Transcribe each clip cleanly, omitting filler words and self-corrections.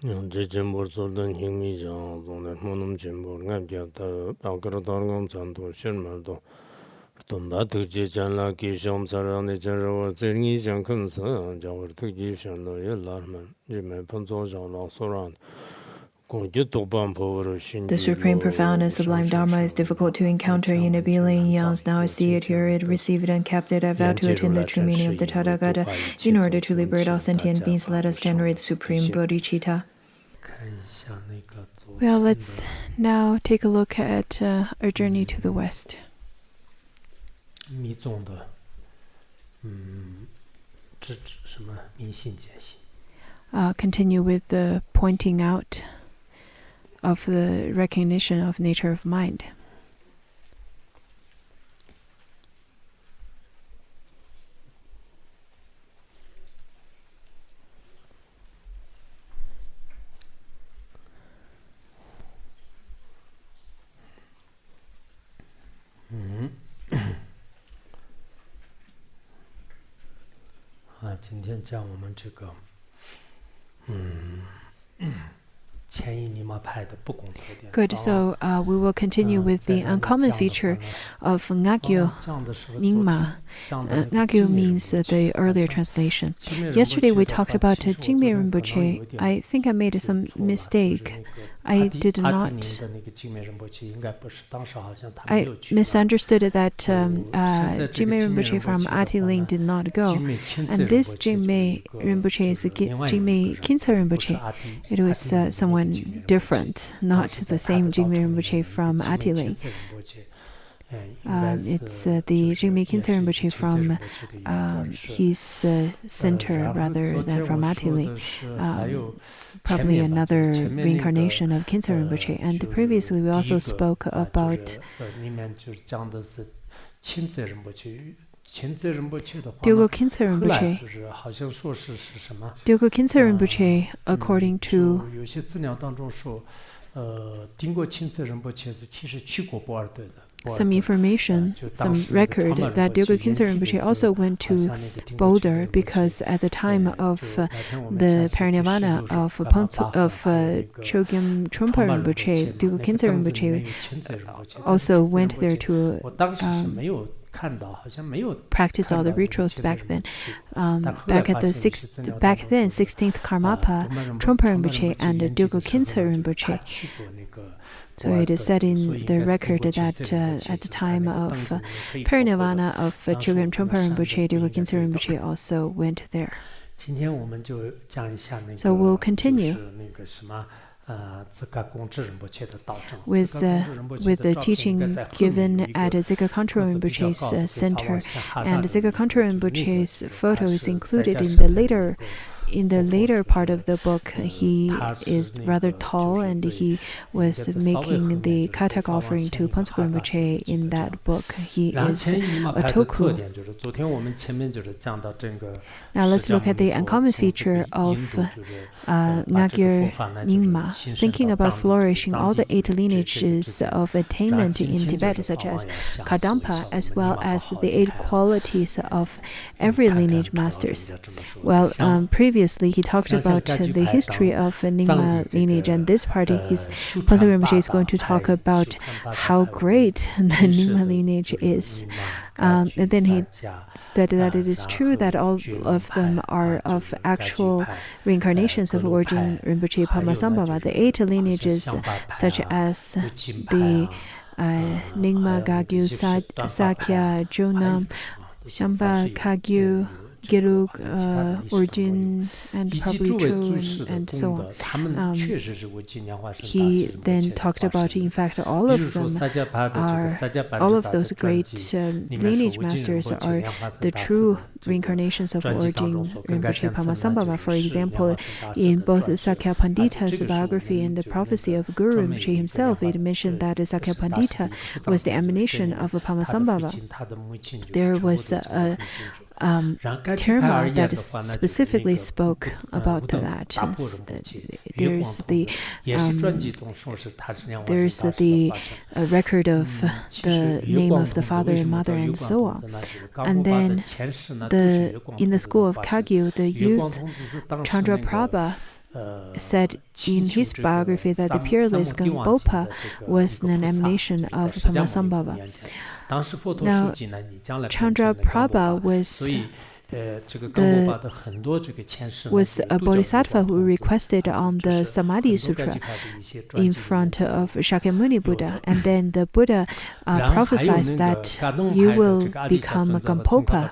The supreme, profound, and sublime Dharma is difficult to encounter in a billion eons. Now I see it, hear it, receive it, and kept it. I vow to attain the true meaning of the Tathagata. In order to liberate all sentient beings, let us generate supreme bodhicitta. Well, let's now take a look at our journey to the West. Continue with the pointing out of the recognition of nature of mind. Good, so we will continue with the uncommon feature of Ngagyur, Nyingma. Ngagyur means the earlier translation. Yesterday we talked about Jingme Rinpoche. I think I made some mistake. I did not. I misunderstood that Jingme Rinpoche from Atiling did not go. And this Jingme Rinpoche is Jingme Khyentse Rinpoche. It was someone different, not the same Jingme Rinpoche from Atiling. It's the Jingme Khyentse Rinpoche from his center rather than from Atiling. Probably another reincarnation of Khyentse Rinpoche. And previously we also spoke about Dilgo Khyentse Rinpoche. Dilgo Khyentse Rinpoche, according to some information, some record, that Dilgo Khyentse Rinpoche also went to Boulder because at the time of the parinirvana of Chogyam Trungpa Rinpoche, Dilgo Khyentse Rinpoche also went there to practice all the rituals back then. Back then, 16th Karmapa, Trungpa Rinpoche and Dilgo Khyentse Rinpoche. So it is said in the record that at the time of parinirvana of Chogyam Trungpa Rinpoche, Dilgo Khyentse Rinpoche also went there. So we'll continue with the teaching given at Zika Khantrul Rinpoche's center. And Zika Khantrul Rinpoche's photo is included in the later part of the book. He is rather tall and he was making the katak offering to Pantsukul Rinpoche in that book. He is a toku. Now let's look at the uncommon feature of Ngagyur Nyingma. Thinking about flourishing, all the 8 lineages of attainment in Tibet, such as Kadampa, as well as the 8 qualities of every lineage masters. Well, previously he talked about the history of Nyingma lineage, and this party, Pantsukul Rinpoche is going to talk about how great the Nyingma lineage is. And then he said that it is true that all of them are of actual reincarnations of Orgyen Rinpoche Padmasambhava. The 8 lineages, such as the Nyingma, Kagyu, Sakya, Jonang, Shamba, Kagyu, Gelug, Orgyen, and probably Chu, and so on. He then talked about, in fact, all of them are, all of those great lineage masters are the true reincarnations of Orgyen Rinpoche Padmasambhava. For example, in both Sakya Pandita's biography and the prophecy of Guru Rinpoche himself, it mentioned that Sakya Pandita was the emanation of Padmasambhava. There was a terma that specifically spoke about that. There's the record of the name of the father and mother and so on. And then in the school of Kagyu, the youth Chandraprabha said in his biography that the peerless Gampopa was an emanation of Padmasambhava. Now, Chandraprabha was a bodhisattva who requested on the Samadhi Sutra in front of Shakyamuni Buddha, and then the Buddha prophesied that you will become a Gampopa.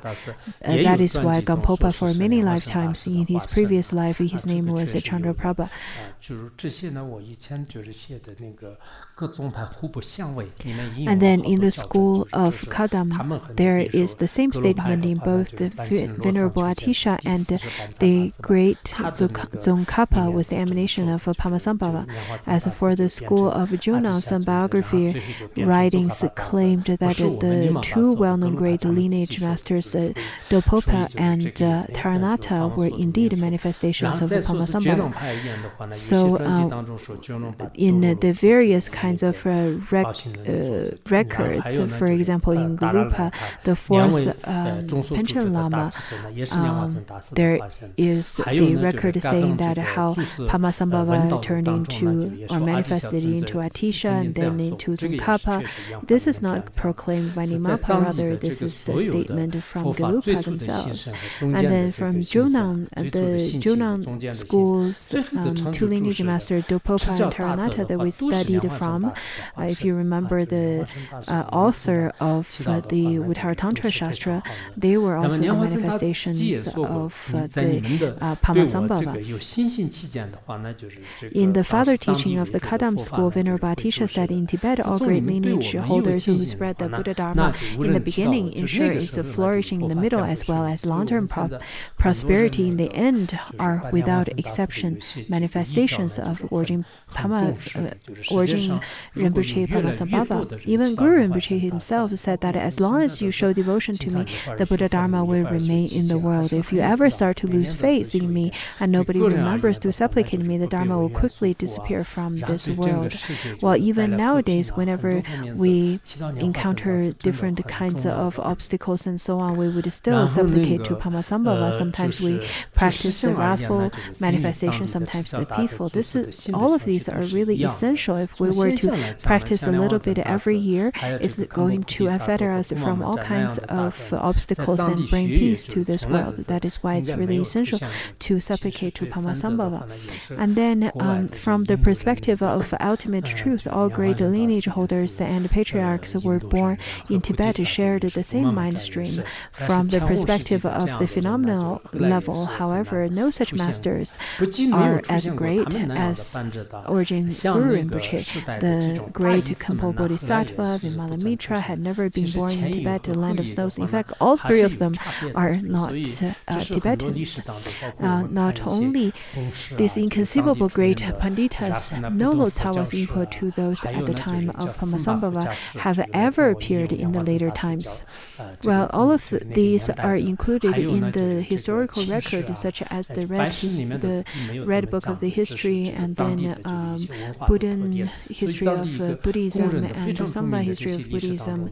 That is why Gampopa for many lifetimes in his previous life his name was Chandraprabha. And then in the school of Kadam, there is the same statement in both the Venerable Atisha and the great Tsongkhapa was the emanation of Padmasambhava. As for the school of Jonang, some biography writings claimed that the two well-known great lineage masters, Dolpopa and Taranatha, were indeed manifestations of Padmasambhava. So, in the various kinds of records, for example, in Garupa, the fourth Panchen Lama, there is the record saying that how Padmasambhava turned into or manifested into Atisha and then into Tsongkhapa. This is not proclaimed by Nyingma, rather this is a statement from Garupa themselves. And then from Jonang, the Jonang school's two lineage masters, Dolpopa and Taranatha, that we studied from. If you remember the author of the Uttara Tantra Shastra, they were also the manifestations of the Padmasambhava. In the father teaching of the Kadam school, Venerable Atisha said, in Tibet, all great lineage holders who spread the Buddha Dharma in the beginning ensure its flourishing in the middle as well as long-term prosperity in the end are without exception manifestations of Orgyen Rinpoche Padmasambhava. Even Guru Rinpoche himself said that as long as you show devotion to me, the Buddha Dharma will remain in the world. If you ever start to lose faith in me and nobody remembers to supplicate me, the Dharma will quickly disappear from this world. Well, even nowadays, whenever we encounter different kinds of obstacles and so on, we would still supplicate to Padmasambhava. Sometimes we practice the wrathful manifestation, sometimes the peaceful. All of these are really essential. If we were to practice a little bit every year, it's going to unfetter us from all kinds of obstacles and bring peace to this world. That is why it's really essential to supplicate to Padmasambhava. And then from the perspective of ultimate truth, all great lineage holders and patriarchs were born in Tibet shared the same mind stream. From the perspective of the phenomenal level, however, no such masters are as great as Orgyen Rinpoche. The great Kampo Bodhisattva, Vimalamitra, had never been born in Tibet, the land of snows. In fact, all three of them are not Tibetans. Not only these inconceivable great Panditas, no Lotsawas equal to those at the time of Padmasambhava have ever appeared in the later times. Well, all of these are included in the historical record, such as the Red Book of the History, and then Buddhan History of Buddhism, and the Samba History of Buddhism.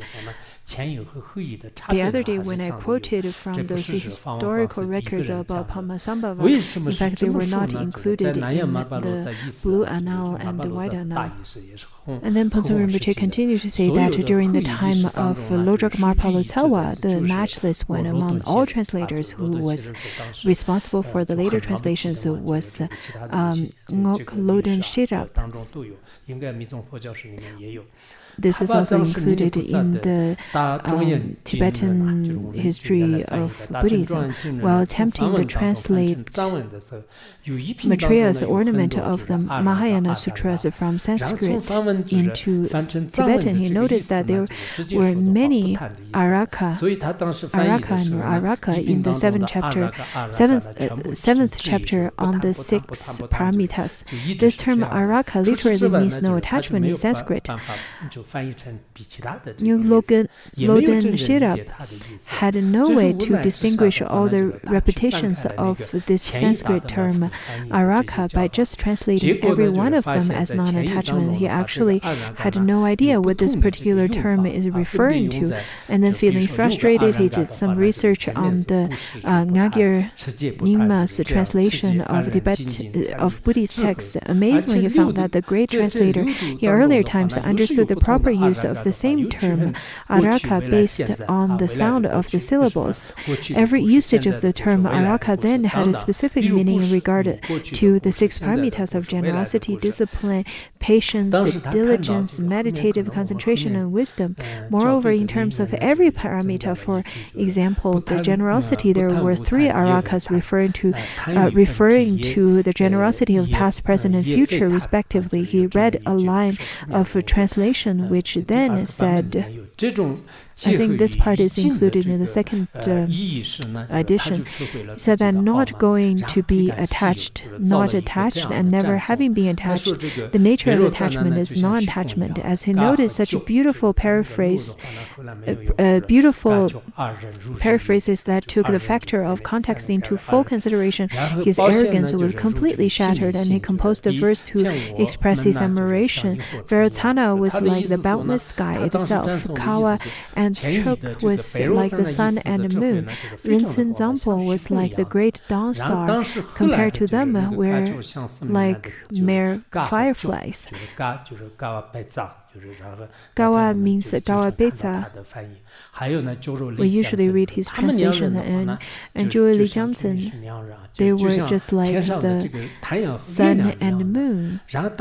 The other day when I quoted from those historical records about Padmasambhava, in fact they were not included in the Blue Annal and the White Annal. And then Phuntsung Rinpoche continued to say that during the time of Lodrak Marpa Lotsawa, the matchless one among all translators who was responsible for the later translations was Ngok Loden Shirap. This is also included in the Tibetan history of Buddhism. While attempting to translate Maitreya's ornament of the Mahayana Sutras from Sanskrit into Tibetan, he noticed that there were many araka in the seventh chapter on the 6 paramitas. This term araka literally means no attachment in Sanskrit. New Loden Shirab had no way to distinguish all the repetitions of this Sanskrit term araka by just translating every one of them as non-attachment. He actually had no idea what this particular term is referring to. And then feeling frustrated, he did some research on the Ngagyur Nyingma's translation of of Buddhist texts. Amazingly, he found that the great translator in earlier times understood the proper use of the same term, araka, based on the sound of the syllables. Every usage of the term araka then had a specific meaning in regard to the 6 paramitas of generosity, discipline, patience, diligence, meditative concentration, and wisdom. Moreover, in terms of every paramita, for example, the generosity, there were 3 arakas referring to the generosity of past, present, and future, respectively. He read a line of a translation which then said, I think this part is included in the second edition. It said that not going to be attached, not attached, and never having been attached. The nature of attachment is non-attachment. As he noted, such a beautiful paraphrases that took the factor of context into full consideration, his arrogance was completely shattered, and he composed a verse to express his admiration. Vairocana was like the boundless sky itself. Kawa and Chuk was like the sun and the moon. Rinchen Zampo was like the great dawn star. Compared to them, were like mere fireflies. Gawa means Gawa Beza. We usually read his translation, and Zhuo Li Jiangzhen, they were just like the sun and the moon. And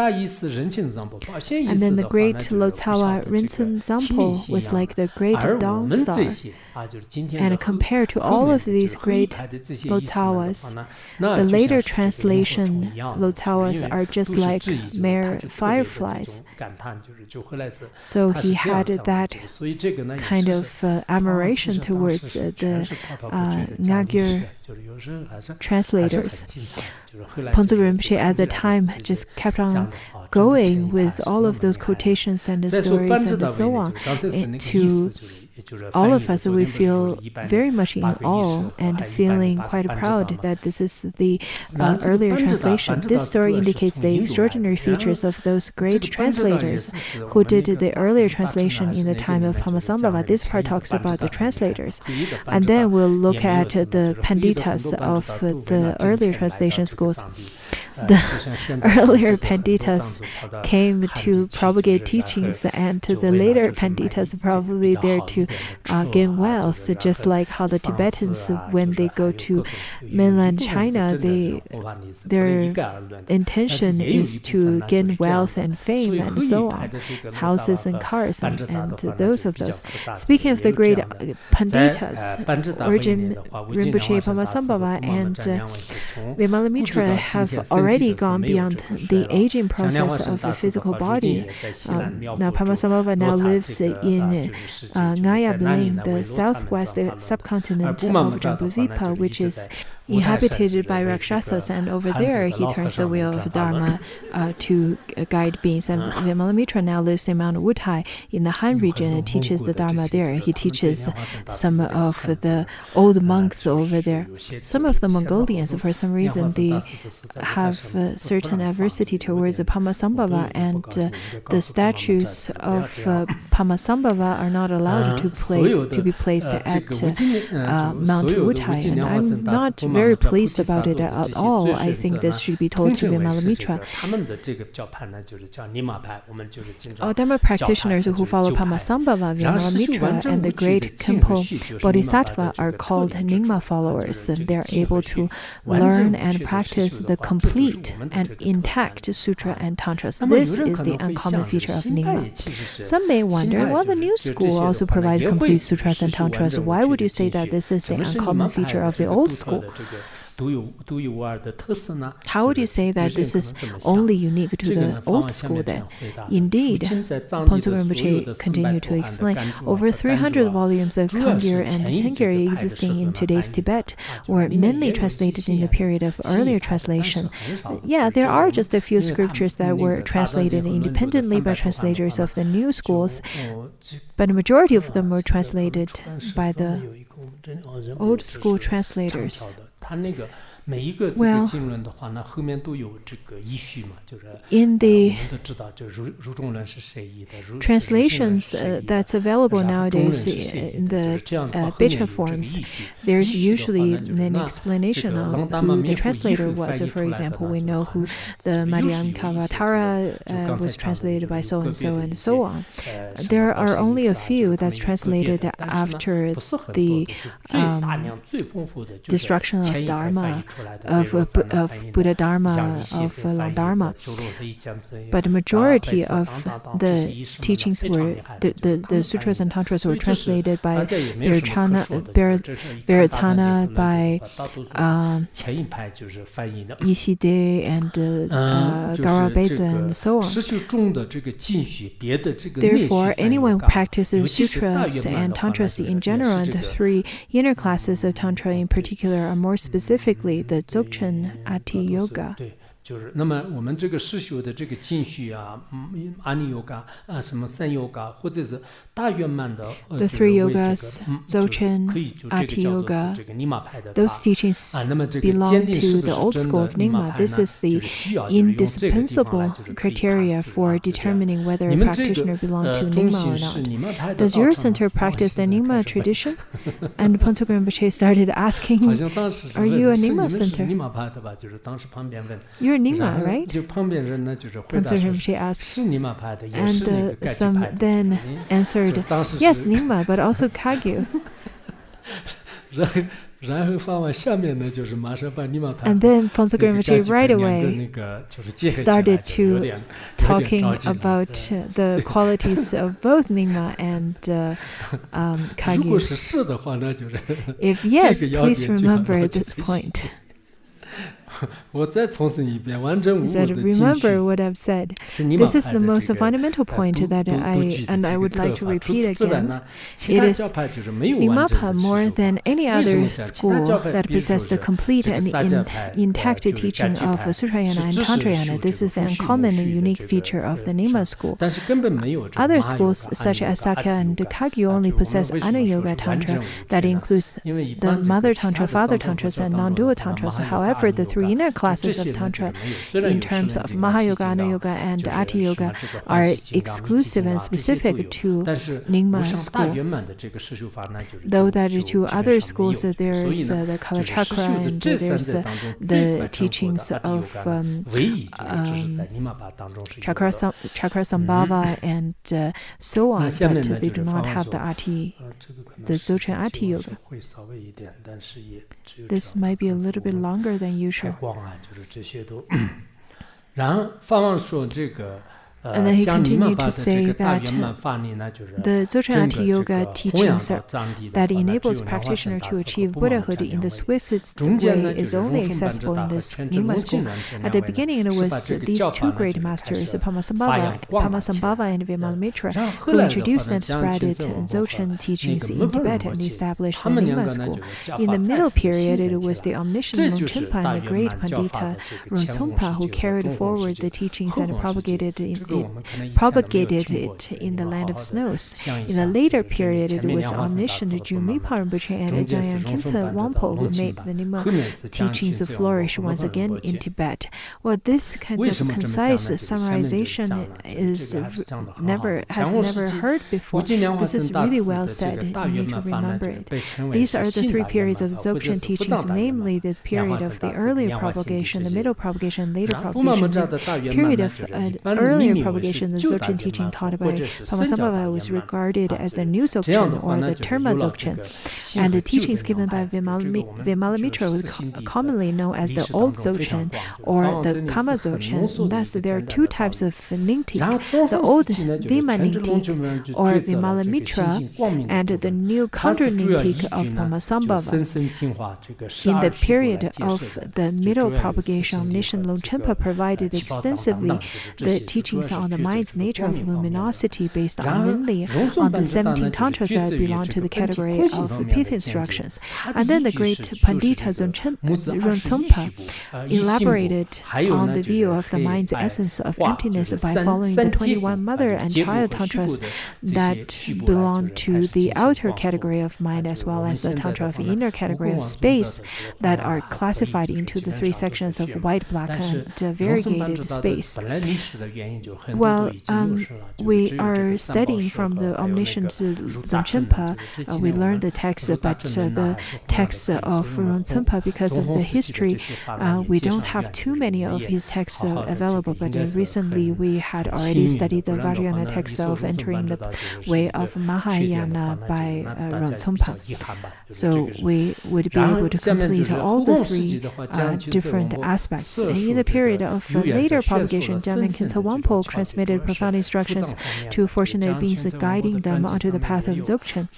then the great Lotsawa Rinchen Zampo was like the great dawn star. And compared to all of these great Lotsawas, the later translation Lotsawas are just like mere fireflies. So he had that kind of admiration towards the Ngagyur translators. Ponzu Rinpoche at the time just kept on going with all of those quotations and the stories and so on. To all of us, we feel very much in awe and feeling quite proud that this is the earlier translation. This story indicates the extraordinary features of those great translators who did the earlier translation in the time of Padmasambhava. This part talks about the translators. And then we'll look at the Panditas of the earlier translation schools. The earlier Panditas came to propagate teachings, and the later Panditas probably there to gain wealth, just like how the Tibetans, when they go to mainland China, their intention is to gain wealth and fame and so on, houses and cars and those of those. Speaking of the great Panditas, Orgyen Rinpoche, Padmasambhava, and Vimalamitra have already gone beyond the aging process of the physical body. Now Padmasambhava now lives in Ngagyur, the southwest subcontinent of Jambuvipa, which is inhabited by Rakshasas, and over there he turns the wheel of Dharma to guide beings. And Vimalamitra now lives in Mount Wutai in the Han region and teaches the Dharma there. He teaches some of the old monks over there. Some of the Mongolians, for some reason, they have certain adversity towards Padmasambhava, and the statues of Padmasambhava are not allowed to be placed at Mount Wutai. And I'm not very pleased about it at all. I think this should be told to Vimalamitra. All Dharma practitioners who follow Padmasambhava, Vimalamitra, and the great Kempo Bodhisattva are called Nyingma followers, and they are able to learn and practice the complete and intact sutra and tantras. This is the uncommon feature of Nyingma. Some may wonder, well, the new school also provides complete sutras and tantras. Why would you say that this is the uncommon feature of the old school? How would you say that this is only unique to the old school then? Indeed, Phuntsok Rinpoche continued to explain, over 300 volumes of Kagyu and Tsongkhapa existing in today's Tibet were mainly translated in the period of earlier translation. Yeah, there are just a few scriptures that were translated independently by translators of the new schools, but the majority of them were translated by the old school translators. Well, in the translations that's available nowadays in the beta forms, there's usually an explanation of who the translator was. So for example, we know who the Madhyankavattara was translated by so-and-so and so on. There are only a few that's translated after the destruction of Dharma, of Buddha Dharma, of Long Dharma. But the majority of the teachings were, the sutras and tantras were translated by Vairocana, by Yishide and Garabeza and so on. Therefore, anyone who practices sutras and tantras in general, and the three inner classes of tantra in particular, are more specifically the Dzogchen Ati Yoga. 那么我们这个世修的这个进序阿尼yoga什么三yoga或者是大圆满的 The three yogas, Dzogchen, Ati Yoga, those teachings belong to the old school of Nyingma. This is the indispensable criteria for determining whether a practitioner belongs to Nyingma or not. Does your center practice the Nyingma tradition? And Phuntsok Rinpoche started asking, are you a Nyingma center? You're Nyingma, right? Phuntsok Rinpoche asked, and some then answered, yes, Nyingma, but also Kagyu. And then Phuntsok Rinpoche right away started to talking about the qualities of both Nyingma and Kagyu. If yes, please remember this point. He said, remember what I've said. This is the most fundamental point that I would like to repeat again. It is Nyingma more than any other school that possesses the complete and intact teaching of Sutrayana and Tantrayana. This is the uncommon and unique feature of the Nyingma school. Other schools, such as Sakya and Kagyu, only possess Anu-yoga Tantra that includes the Mother Tantra, Father Tantras, and non-dual Tantras. However, the three inner classes of Tantra, in terms of Mahayoga, Anu-yoga, and Ati Yoga, are exclusive and specific to Nyingma school. Though that to other schools, there's the Kala Chakra, and there's the teachings of Chandraprabha and so on, but they do not have the Dzogchen Ati Yoga. This might be a little bit longer than usual. And then he continued to say that the Dzogchen Ati Yoga teachings that enables practitioner to achieve Buddhahood in the swiftest way is only accessible in this Nyingma school. At the beginning, it was these two great masters, Padmasambhava and Vimalamitra, who introduced and spread Dzogchen teachings in Tibet and established the Nyingma school. In the middle period, it was the omniscient Longchenpa and the great Pandita Rontsongpa who carried forward the teachings and propagated it in the land of snows. In the later period, it was omniscient Jumipa Rinpoche and Ajahn Khyentse Wangpo who made the Nyingma teachings flourish once again in Tibet. Well, this kind of concise summarization has never heard before. This is really well said. You need to remember it. These are the three periods of Dzogchen teachings, namely the period of the earlier propagation, the middle propagation, and later propagation. The period of earlier propagation, the Dzogchen teaching taught by Padmasambhava was regarded as the new Dzogchen or the Terma Dzogchen, and the teachings given by Vimalamitra was commonly known as the old Dzogchen or the Kama Dzogchen. Thus, there are two types of Ningtik, the old Vima Ningtik or Vimalamitra, and the new counter Ningtik of Padmasambhava. In the period of the middle propagation, Nishan Longchenpa provided extensively the teachings on the mind's nature of luminosity based mainly on the 17 tantras that belong to the category of pith instructions. And then the great Pandita Rontsompa elaborated on the view of the mind's essence of emptiness by following the 21 mother and child tantras that belong to the outer category of mind, as well as the tantra of the inner category of space that are classified into the three sections of white, black, and variegated space. Well, we are studying from the omniscient Dzongchenpa. We learned the text, but the text of Rontsompa, because of the history, we don't have too many of his texts available. But recently, we had already studied the Vajrayana text of entering the way of Mahayana by Rontsompa. So we would be able to complete all the three different aspects. And in the period of later propagation, Jamyang Khyentse Wangpo transmitted profound instructions to fortunate beings, guiding them onto the path of Dzogchen.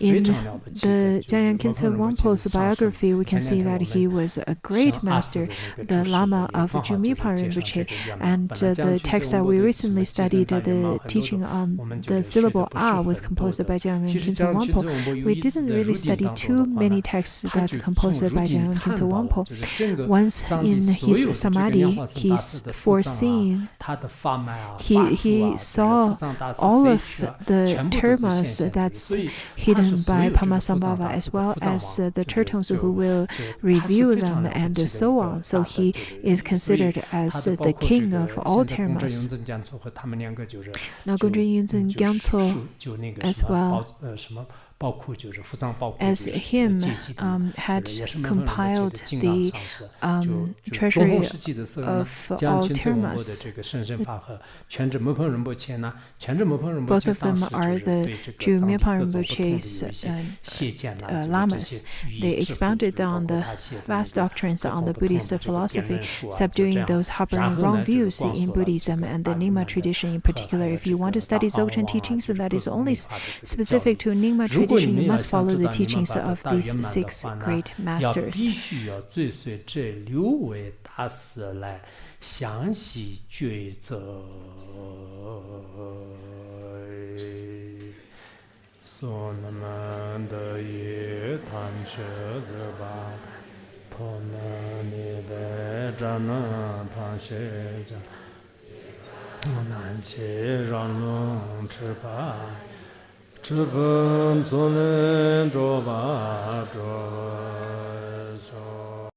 In the Jamyang Khyentse Wangpo's biography, we can see that he was a great master, the Lama of Jumipa Rinpoche. And the text that we recently studied, the teaching on the syllable A, was composed by Jamyang Khyentse Wangpo. We didn't really study too many texts that's composed by Jamyang Khyentse Wangpo. Once in his samadhi, he's foreseen, he saw all of the termas that's hidden by Padmasambhava, as well as the turtles who will review them and so on. So he is considered as the king of all termas. Now, Orgyen Rinpoche Gyantso as well as him had compiled the treasury of all termas. Both of them are the Jumipa Rinpoche's lamas. They expounded on the vast doctrines on the Buddhist philosophy, subduing those harboring wrong views in Buddhism and the Nyingma tradition in particular. If you want to study Dzogchen teachings that is only specific to Nyingma tradition, you must follow the teachings of these six great masters. Chubum zonen droba droba